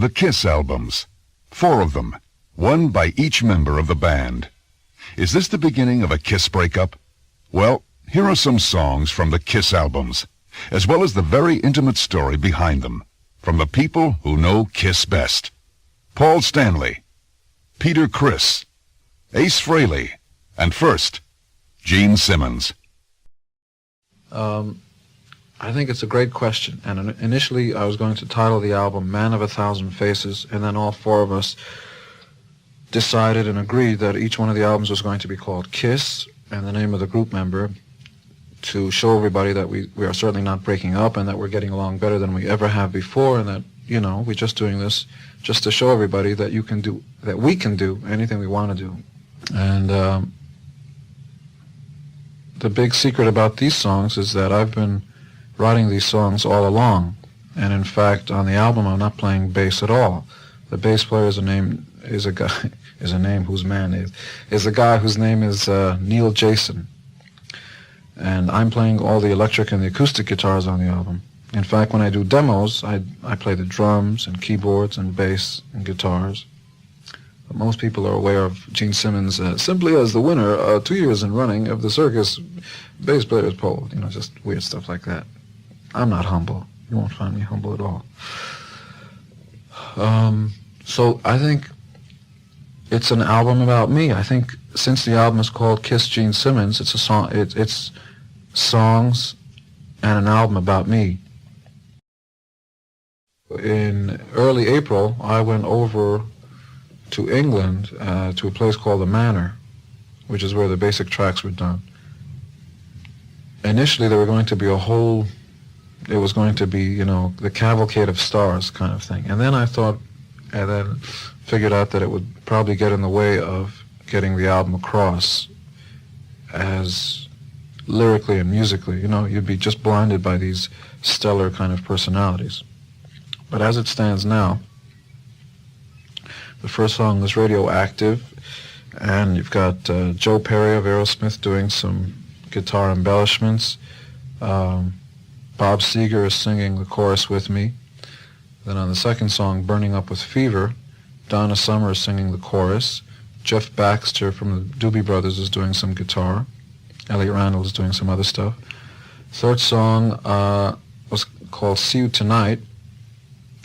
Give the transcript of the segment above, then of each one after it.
The Kiss albums. 4 of them. One by each member of the band. Is this the beginning of a Kiss breakup? Well, here are some songs from the Kiss albums, as well as the very intimate story behind them, from the people who know Kiss best. Paul Stanley, Peter Criss, Ace Frehley, and first, Gene Simmons. I think it's a great question, and initially I was going to title the album Man of a Thousand Faces, and then all 4 of us decided and agreed that each one of the albums was going to be called Kiss, and the name of the group member, to show everybody that we are certainly not breaking up and that we're getting along better than we ever have before, and that, you know, we're just doing this just to show everybody that we can do anything we want to do. And the big secret about these songs is that I've been writing these songs all along, and in fact on the album I'm not playing bass at all. The bass player is a guy whose name is Neil Jason, and I'm playing all the electric and the acoustic guitars on the album. In fact, when I do demos, I play the drums and keyboards and bass and guitars. But most people are aware of Gene Simmons simply as the winner 2 years in running of the Circus Bass Players Poll, you know, just weird stuff like that. I'm not humble. You won't find me humble at all. So I think it's an album about me. I think since the album is called Kiss Gene Simmons, it's a song. It's songs and an album about me. In early April, I went over to England to a place called the Manor, which is where the basic tracks were done. Initially, there were going to be it was going to be, you know, the Cavalcade of Stars kind of thing. And then I figured out that it would probably get in the way of getting the album across as lyrically and musically. You know, you'd be just blinded by these stellar kind of personalities. But as it stands now, the first song is Radioactive, and you've got Joe Perry of Aerosmith doing some guitar embellishments. Bob Seger is singing the chorus with me. Then on the second song, Burning Up with Fever, Donna Summer is singing the chorus. Jeff Baxter from the Doobie Brothers is doing some guitar. Elliot Randall is doing some other stuff. Third song was called See You Tonight,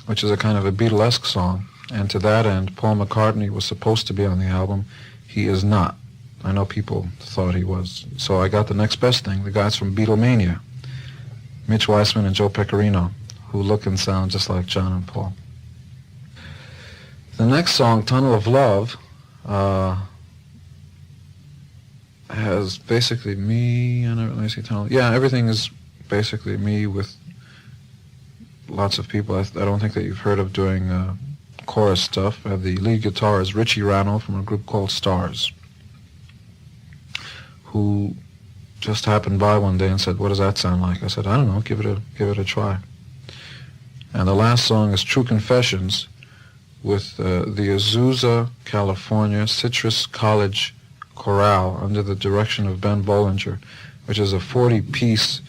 which is a kind of a Beatlesque song. And to that end, Paul McCartney was supposed to be on the album. He is not. I know people thought he was. So I got the next best thing, the guys from Beatlemania, Mitch Weissman and Joe Pecorino, who look and sound just like John and Paul. The next song, Tunnel of Love, has basically me, let me see, everything is basically me with lots of people. I don't think that you've heard of doing chorus stuff. The lead guitar is Richie Ranel from a group called Stars, who just happened by one day and said, "What does that sound like?" I said, "I don't know, give it a try." And the last song is True Confessions with the Azusa, California Citrus College Chorale under the direction of Ben Bollinger, which is a 40-piece,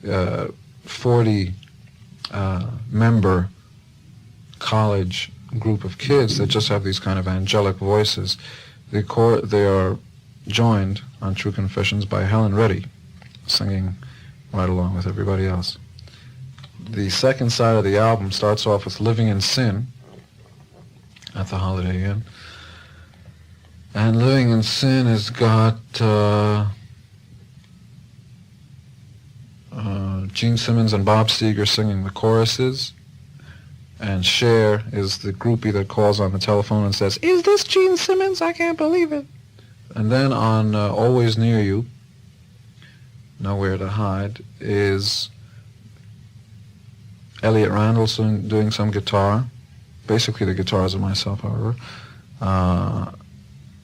40-member college group of kids that just have these kind of angelic voices. They are joined on True Confessions by Helen Reddy, singing right along with everybody else. The second side of the album starts off with Living in Sin at the Holiday Inn. And Living in Sin has got Gene Simmons and Bob Seger singing the choruses, and Cher is the groupie that calls on the telephone and says, "Is this Gene Simmons? I can't believe it." And then on Always Near You, Nowhere to Hide, is Elliot Randall doing some guitar. Basically the guitars are myself, however.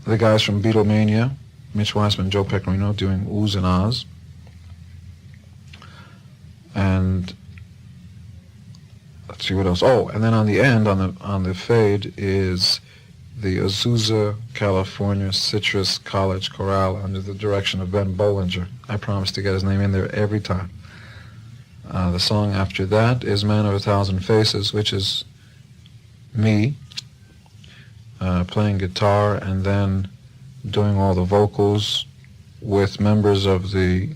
The guys from Beatlemania, Mitch Weissman, Joe Pecorino, doing Oohs and Ahs. And let's see what else. Oh, and then on the end, on the fade, is the Azusa, California Citrus College Chorale under the direction of Ben Bollinger. I promise to get his name in there every time. The song after that is Man of a Thousand Faces, which is me playing guitar and then doing all the vocals with members of the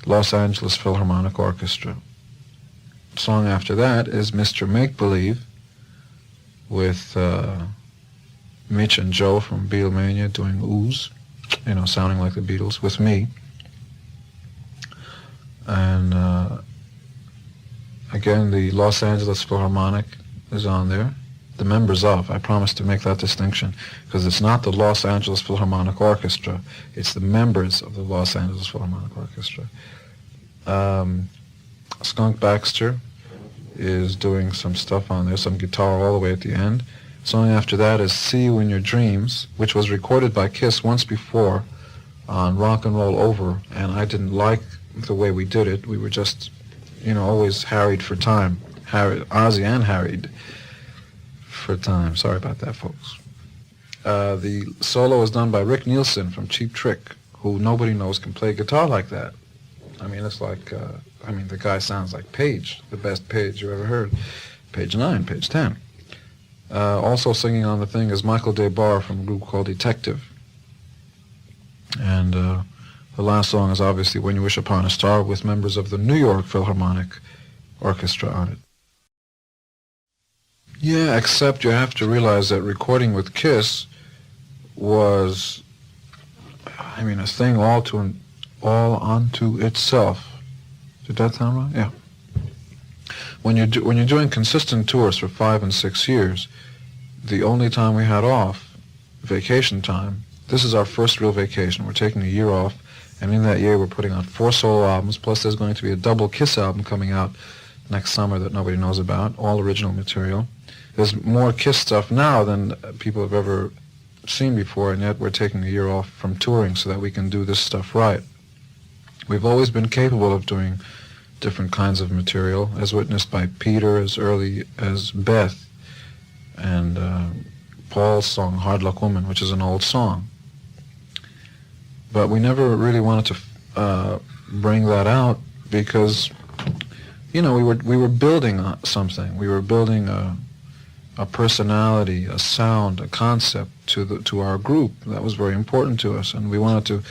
Los Angeles Philharmonic Orchestra. The song after that is Mr. Make-Believe with Mitch and Joe from Beatlemania doing oohs, sounding like the Beatles, with me. And again, the Los Angeles Philharmonic is on there. The members of, I promise to make that distinction, because it's not the Los Angeles Philharmonic Orchestra, it's the members of the Los Angeles Philharmonic Orchestra. Skunk Baxter is doing some stuff on there, some guitar all the way at the end. The song after that is See You in Your Dreams, which was recorded by Kiss once before on Rock and Roll Over, and I didn't like the way we did it. We were just, always harried for time. Ozzy and harried for time. Sorry about that, folks. The solo is done by Rick Nielsen from Cheap Trick, who nobody knows can play guitar like that. I mean, it's like, the guy sounds like Page, the best Page you ever heard. Page 9, Page 10. Also singing on the thing is Michael DeBar from a group called Detective. And the last song is obviously When You Wish Upon a Star with members of the New York Philharmonic Orchestra on it. Yeah, except you have to realize that recording with Kiss was, a thing all unto itself. Did that sound right? Yeah. When you're doing consistent tours for 5 and 6 years, the only time we had off, vacation time, this is our first real vacation. We're taking a year off, and in that year we're putting out 4 solo albums, plus there's going to be a double Kiss album coming out next summer that nobody knows about, all original material. There's more Kiss stuff now than people have ever seen before, and yet we're taking a year off from touring so that we can do this stuff right. We've always been capable of doing different kinds of material, as witnessed by Peter as early as Beth, and Paul's song Hard Luck Woman, which is an old song. But we never really wanted to bring that out because, we were building something. We were building a personality, a sound, a concept to our group that was very important to us, and we wanted to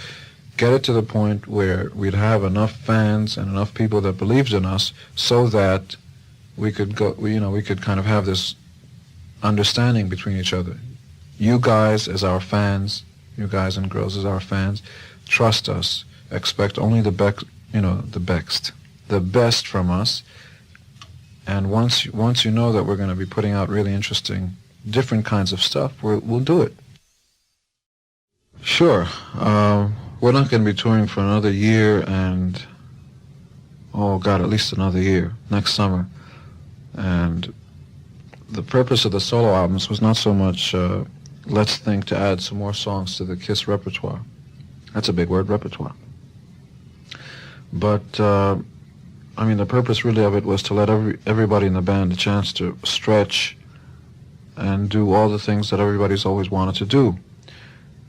get it to the point where we'd have enough fans and enough people that believed in us so that we could we could kind of have this understanding between each other. You guys as our fans, you guys and girls as our fans, trust us, expect only the best from us. And once you know that we're going to be putting out really interesting, different kinds of stuff, we'll do it. Sure. We're not going to be touring for another year and, at least another year, next summer. And the purpose of the solo albums was not so much, let's think to add some more songs to the Kiss repertoire. That's a big word, repertoire. But, the purpose really of it was to let everybody in the band a chance to stretch and do all the things that everybody's always wanted to do,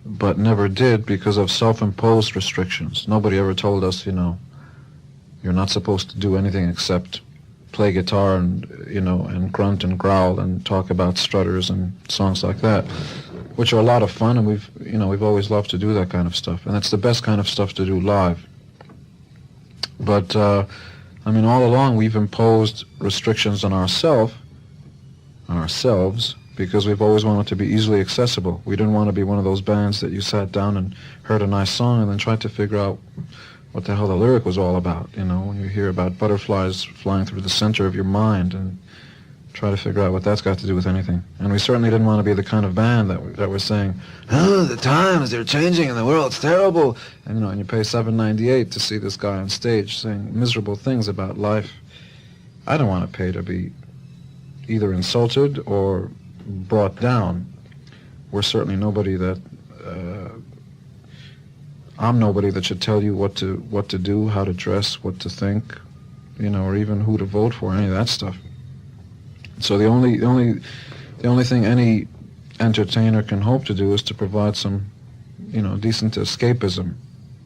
but never did because of self-imposed restrictions. Nobody ever told us, you're not supposed to do anything except play guitar and, and grunt and growl and talk about strutters and songs like that, which are a lot of fun, and we've always loved to do that kind of stuff, and it's the best kind of stuff to do live. But, all along we've imposed restrictions on ourselves, because we've always wanted to be easily accessible. We didn't want to be one of those bands that you sat down and heard a nice song and then tried to figure out what the hell the lyric was all about, when you hear about butterflies flying through the center of your mind and try to figure out what that's got to do with anything. And we certainly didn't want to be the kind of band that was saying, the times, they're changing and the world's terrible. And, and you pay $7.98 to see this guy on stage saying miserable things about life. I don't want to pay to be either insulted or brought down. We're certainly nobody that, I'm nobody that should tell you what to do, how to dress, what to think, or even who to vote for, any of that stuff. So the only thing any entertainer can hope to do is to provide some, decent escapism.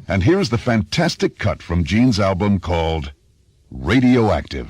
And here's the fantastic cut from Gene's album called Radioactive.